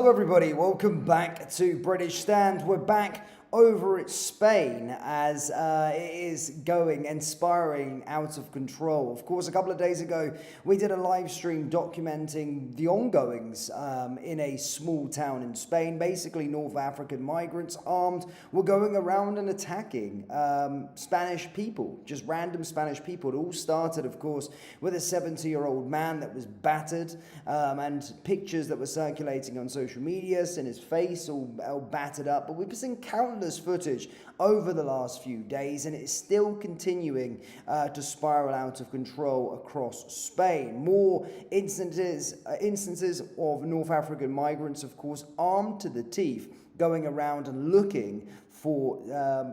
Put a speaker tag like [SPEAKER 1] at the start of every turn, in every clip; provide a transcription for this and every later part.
[SPEAKER 1] Hello everybody, welcome back to British Stand. We're back over at Spain as it is going and spiraling out of control. Of course, a couple of days ago, we did a live stream documenting the ongoings in a small town in Spain. Basically, North African migrants armed were going around and attacking Spanish people, just random Spanish people. It all started, of course, with a 70-year-old man that was battered and pictures that were circulating on social media, seeing his face all battered up. But we've seen countless footage over the last few days, and it's still continuing to spiral out of control across Spain. More instances of North African migrants, of course, armed to the teeth, going around and looking for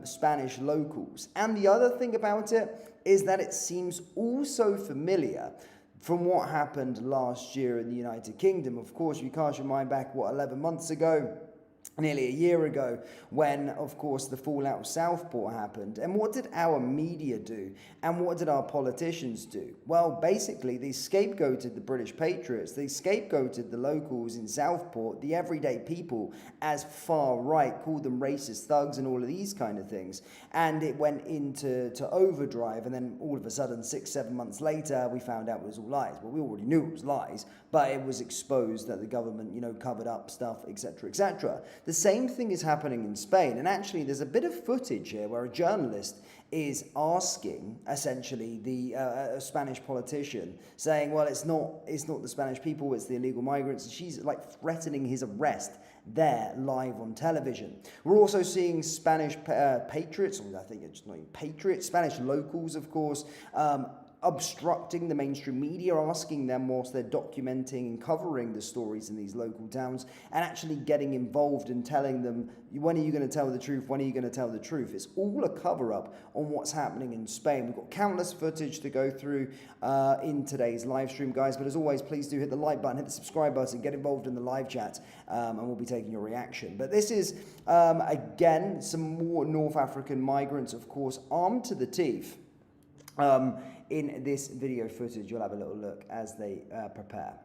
[SPEAKER 1] Spanish locals. And the other thing about it is that it seems also familiar from what happened last year in the United Kingdom. Of course, you cast your mind back, 11 months ago, nearly a year ago, when, of course, the fallout of Southport happened. And what did our media do? And what did our politicians do? Well, basically, they scapegoated the British patriots. They scapegoated the locals in Southport, the everyday people, as far right, called them racist thugs and all of these kind of things. And it went into overdrive. And then all of a sudden, 6-7 months later, we found out it was all lies. Well, we already knew it was lies, but it was exposed that the government, covered up stuff, etc., etc. The same thing is happening in Spain, and actually there's a bit of footage here where a journalist is asking, essentially, the Spanish politician, saying, well, it's not the Spanish people, it's the illegal migrants, and she's like threatening his arrest there live on television. We're also seeing Spanish patriots, or I think it's not even patriots, Spanish locals, of course, obstructing the mainstream media, asking them whilst they're documenting and covering the stories in these local towns, and actually getting involved and telling them, when are you going to tell the truth? When are you going to tell the truth? It's all a cover-up on what's happening in Spain. We've got countless footage to go through in today's live stream, guys, but as always, please do hit the like button, hit the subscribe button, get involved in the live chat, and we'll be taking your reaction. But this is, again, some more North African migrants, of course, armed to the teeth. In this video footage, you'll have a little look as they prepare.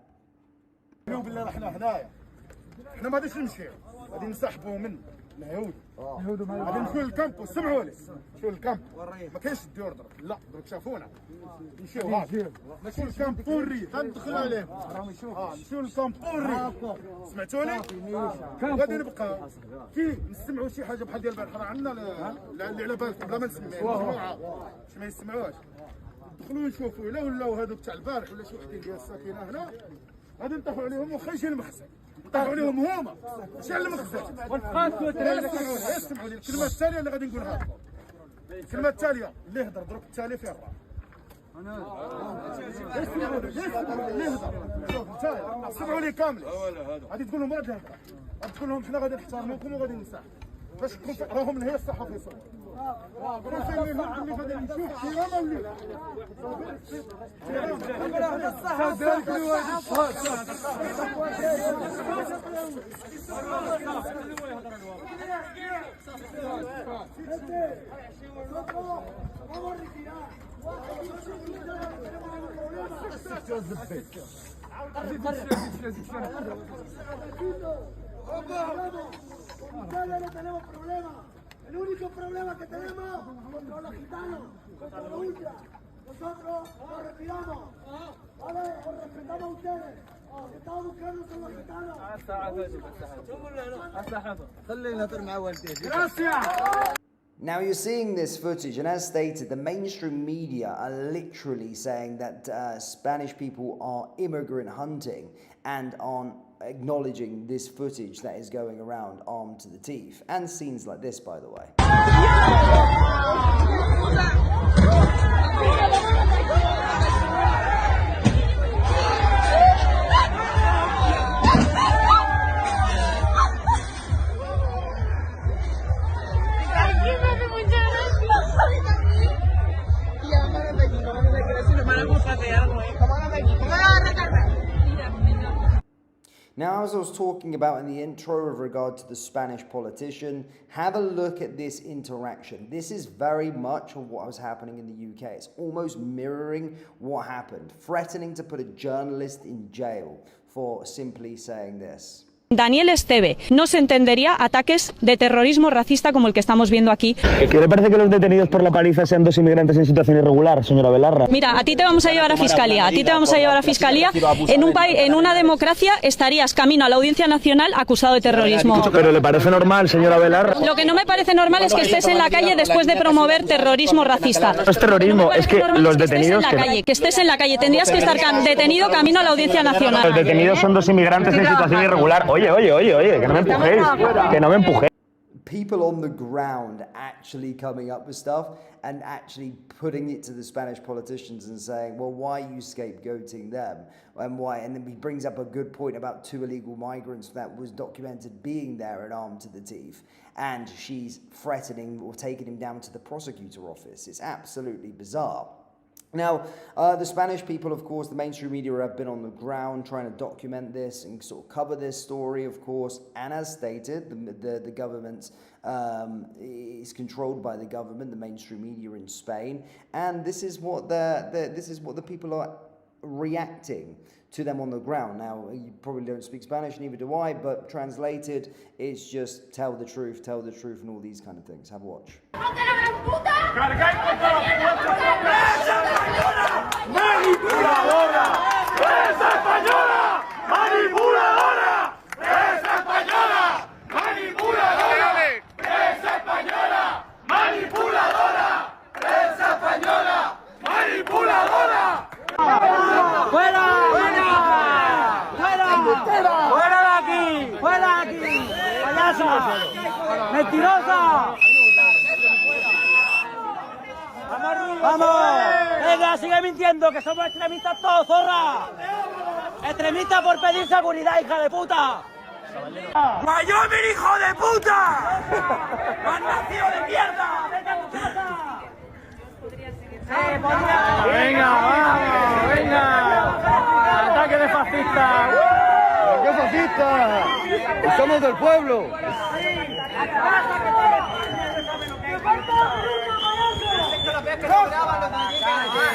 [SPEAKER 2] احنا ما غاديش نمشيو غادي نسحبوا من اليهود غادي ندخلوا للكامب وسمعوا لي نمشيو للكامب ما كاينش الديور درك لا درك شافونا نمشيو هاك ماشي للكامب بوري غندخلوا عليهم نمشيو للكامب بوري سمعتوني غادي نبقاو كي نسمعوا شي حاجه بحال ديال البارح راه عندنا اللي على بالكم بلا ما نسمعوا باش ما يسمعوهاش ندخلوا نشوفوا الا ولاو هذوك تاع البارح ولا شي وحدين ديال الساكنه هنا غادي نطيحوا عليهم واخا يجي المخزن نطيحوا عليهم هما ماشي على المخزن اسمعوا لي الكلمه الثانيه اللي غادي نقولها لكم الكلمه التاليه اللي يهضر دروك التالي فيه الراه اسمعوا لي اللي يهضر شوف انت اسمعوا لي كاملين غادي تقول لهم هاد الهضره غادي تقول لهم حنا غادي نحترموكم وغادي نساعدوا باش راهم اللي هي الصحافه يصور
[SPEAKER 3] no tenemos problema. El único problema que tenemos contra los gitanos, contra los ultras. Nosotros nos retiramos. ¿Vale? Os respetamos a ustedes. Los que estamos buscando son los gitanos.
[SPEAKER 1] Now you're seeing this footage, and as stated, the mainstream media are literally saying that Spanish people are immigrant hunting and aren't acknowledging this footage that is going around armed to the teeth. And scenes like this, by the way. Now, as I was talking about in the intro with regard to the Spanish politician, have a look at this interaction. This is very much of what was happening in the UK. It's almost mirroring what happened, threatening to put a journalist in jail for simply saying this.
[SPEAKER 4] Daniel Esteve no se entendería ataques de terrorismo racista como el que estamos viendo aquí.
[SPEAKER 5] ¿Qué le parece que los detenidos por la paliza sean 2 inmigrantes en situación irregular, señora Belarra?
[SPEAKER 4] Mira, a ti te vamos a llevar a fiscalía, En una democracia estarías camino a la Audiencia Nacional acusado de terrorismo.
[SPEAKER 5] ¿Pero le parece normal, señora Belarra?
[SPEAKER 4] Lo que no me parece normal es que estés en la calle después de promover terrorismo racista.
[SPEAKER 5] No es terrorismo, es que los detenidos...
[SPEAKER 4] Que estés en la calle, tendrías que estar detenido camino a la Audiencia Nacional.
[SPEAKER 5] Los detenidos son 2 inmigrantes en situación irregular. Oye, que no me empujéis, que no me empujéis.
[SPEAKER 1] People on the ground actually coming up with stuff and actually putting it to the Spanish politicians and saying, well, why are you scapegoating them? And why? And then he brings up a good point about 2 illegal migrants that was documented being there and armed to the teeth. And she's threatening or taking him down to the prosecutor office. It's absolutely bizarre. Now, the Spanish people, of course, the mainstream media have been on the ground trying to document this and sort of cover this story, of course. And as stated, the government is controlled by the government, the mainstream media in Spain, and this is what the people are reacting to them on the ground. Now, you probably don't speak Spanish, neither do I, but translated, it's just tell the truth, and all these kind of things. Have a watch.
[SPEAKER 2] ¡Manipuladora! ¡Prensa española! ¡Manipuladora! ¡Prensa española! ¡Manipuladora! ¡Prensa española! ¡Manipuladora! ¡Prensa española! ¡Manipuladora!
[SPEAKER 6] ¡Fuera! ¡Fuera! ¡Fuera! ¡Fuera de aquí! ¡Fuera de aquí! ¡Payasa! ¡Mentirosa! ¡Vamos! ¡Venga, sigue mintiendo, que somos extremistas todos, zorra! ¡Extremistas por pedir seguridad, hija de puta! ¡Wyoming, hijo de puta! ¡Has nacido de mierda! ¡Vete a tu casa!
[SPEAKER 2] ¡Venga, vamos! ¡Venga! ¡Ataque de fascistas! ¿Qué fascistas? ¡Somos del pueblo!
[SPEAKER 6] ¡A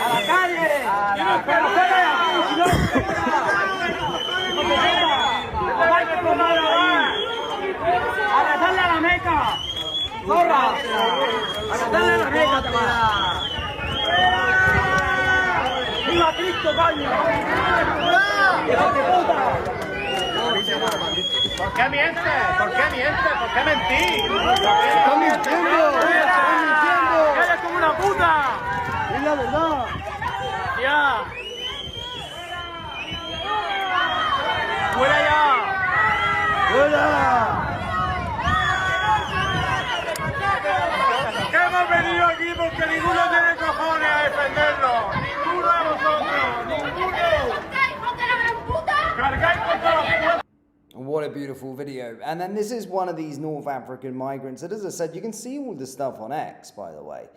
[SPEAKER 6] la calle! ¡A rezarle a la Meca! ¡Zorra! ¡A rezarle a la Meca, te para! ¡Viva Cristo, coño! ¡Hijo de puta!
[SPEAKER 2] ¿Por qué mientes? ¿Por qué mientes? ¿Por qué mentís? ¡Estás mintiendo! ¡Estás mintiendo!
[SPEAKER 6] ¡Eres como una puta!
[SPEAKER 2] ¡Es la verdad!
[SPEAKER 6] ¡Ya! ¡Fuera ya!
[SPEAKER 2] ¡Fuera! Que hemos venido aquí porque ninguno tiene cojones a defenderlo. Ninguno de vosotros. Ninguno. Cargáis contra los pueblos.
[SPEAKER 1] What a beautiful video. And then this is one of these North African migrants. And as I said, you can see all the stuff on X, by the way.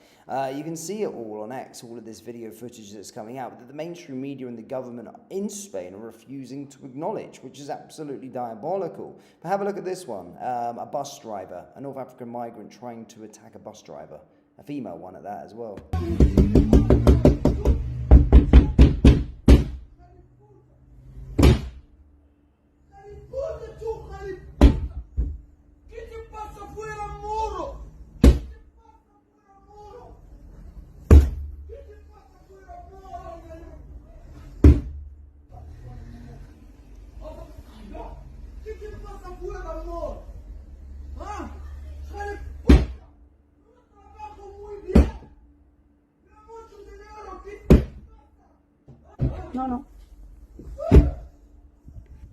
[SPEAKER 1] You can see it all on X, all of this video footage that's coming out, that the mainstream media and the government in Spain are refusing to acknowledge, which is absolutely diabolical. But have a look at this one. A bus driver, a North African migrant trying to attack a bus driver. A female one at that as well.
[SPEAKER 6] No, no.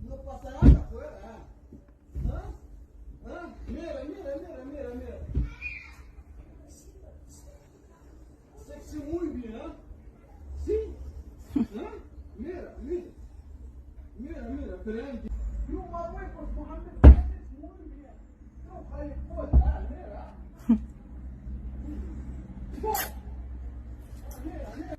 [SPEAKER 3] No pasa nada afuera. Mira, mira, mira, mira, mira. Sexy muy bien, ¿eh? Sí. Mira, mira. Mira, mira, pero you are way for 400 seconds, muy bien. No, vale, pues, mira. Mira, mira.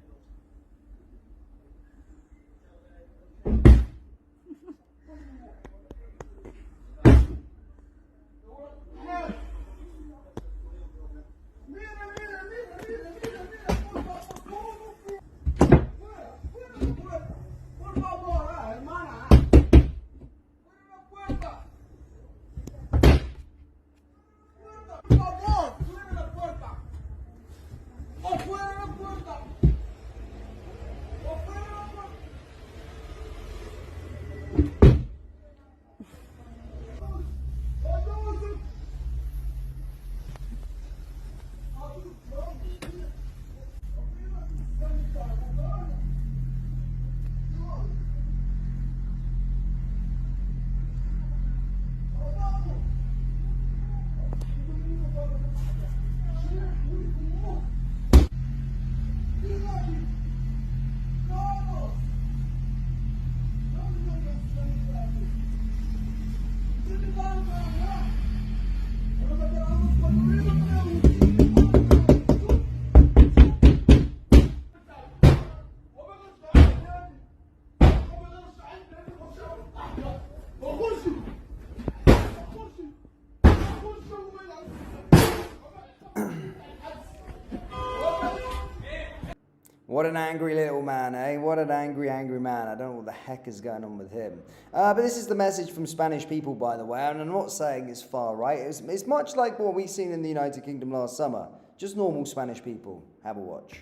[SPEAKER 1] What an angry little man, eh? What an angry, angry man. I don't know what the heck is going on with him. But this is the message from Spanish people, by the way, and I'm not saying it's far right. It's much like what we've seen in the United Kingdom last summer. Just normal Spanish people. Have a watch.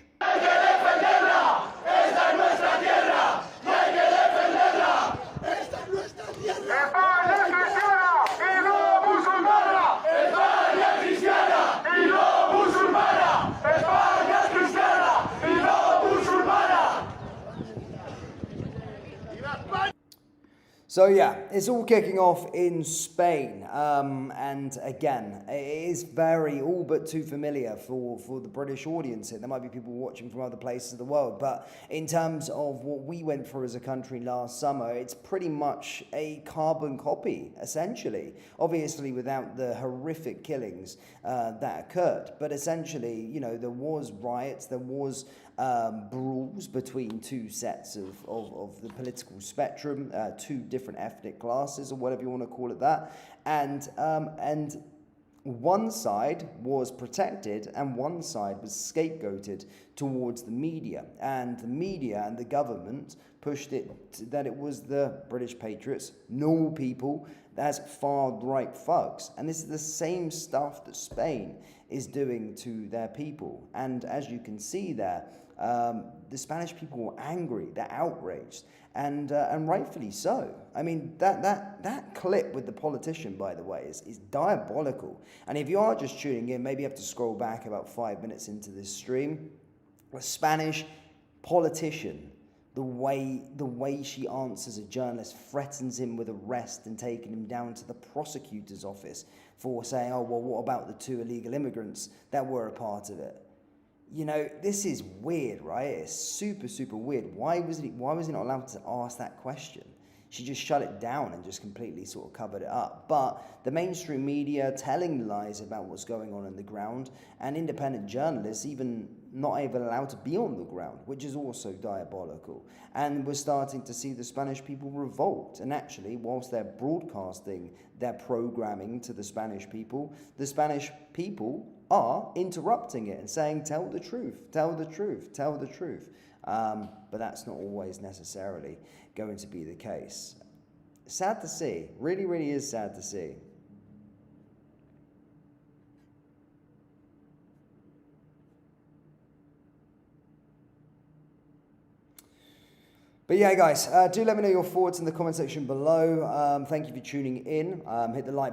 [SPEAKER 1] So yeah, it's all kicking off in Spain, and again, it is very all but too familiar for the British audience here. There might be people watching from other places of the world, but in terms of what we went through as a country last summer, it's pretty much a carbon copy, essentially. Obviously, without the horrific killings that occurred, but essentially, you know, there was riots, there was brawls between two sets of the political spectrum, two different ethnic classes, or whatever you want to call it that, and one side was protected and one side was scapegoated towards the media, and the media and the government pushed it that it was the British patriots, normal people, as far-right thugs. And this is the same stuff that Spain is doing to their people. And as you can see there, the Spanish people were angry, they're outraged, and rightfully so. I mean, that clip with the politician, by the way, is diabolical. And if you are just tuning in, maybe you have to scroll back about 5 minutes into this stream. A Spanish politician, the way she answers a journalist, threatens him with arrest and taking him down to the prosecutor's office for saying, oh, well, what about the 2 illegal immigrants that were a part of it? You know, this is weird, right? It's super, super weird. Why was he not allowed to ask that question? She just shut it down and just completely sort of covered it up. But the mainstream media telling lies about what's going on the ground, and independent journalists even not even allowed to be on the ground, which is also diabolical. And we're starting to see the Spanish people revolt. And actually, whilst they're broadcasting their programming to the Spanish people are interrupting it and saying, tell the truth, tell the truth, tell the truth. But that's not always necessarily going to be the case. Sad to see. Really, really is sad to see. But yeah, guys, do let me know your thoughts in the comment section below. Thank you for tuning in. Hit the like